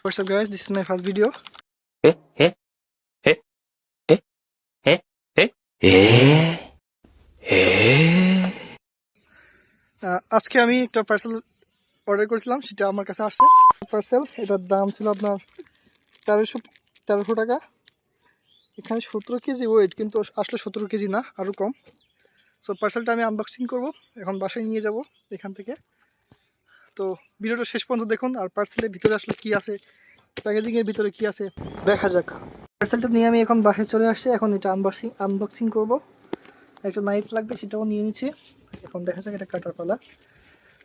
What's up guys, this is my first video. আজকে আমি একটা পার্সেল অর্ডার করেছিলাম, সেটা আমার কাছে আসছে। পার্সেল এটার দাম ছিল আপনার 1300 টাকা। এখানে 17 কেজি ওয়েট, কিন্তু আসলে 17 কেজি না, আরও কম। সো পার্সেলটা আমি আনবক্সিং করব, এখন বাসায় নিয়ে যাব এখান থেকে। তো ভিডিওটা শেষ পর্যন্ত দেখুন, আর পার্সেলের ভিতরে আসলে কি আছে, প্যাকেজিংয়ের ভিতরে কি আছে দেখা যাক। পার্সেলটা নিয়ে আমি এখন বাসায় চলে আসছি, এখন এটা আনবক্সিং করব। একটা নাইফ লাগবে, সেটাও নিয়ে নিচ্ছি। এখন দেখা যাক এটা কাটার পালা।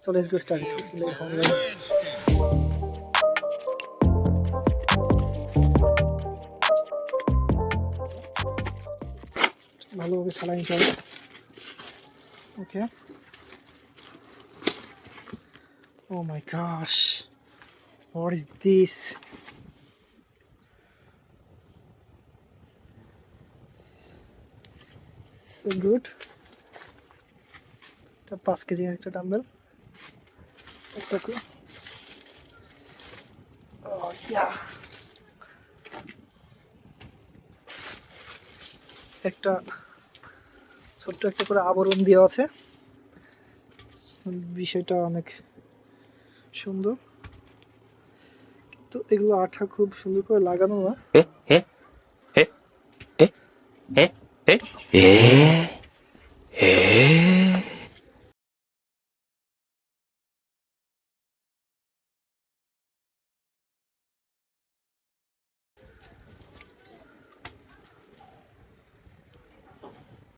So let's go start. ভালোভাবে চালাই নিতে হবে। ওকে। Oh my gosh, what is this? So good. এটা 5 কেজি একটা ডাম্বেল। একটা একটা ছোট্ট একটা করে আবরণ দেওয়া আছে, বিষয়টা অনেক সুন্দর, কিন্তু এগুলো আঠা খুব সুন্দর করে লাগানো না।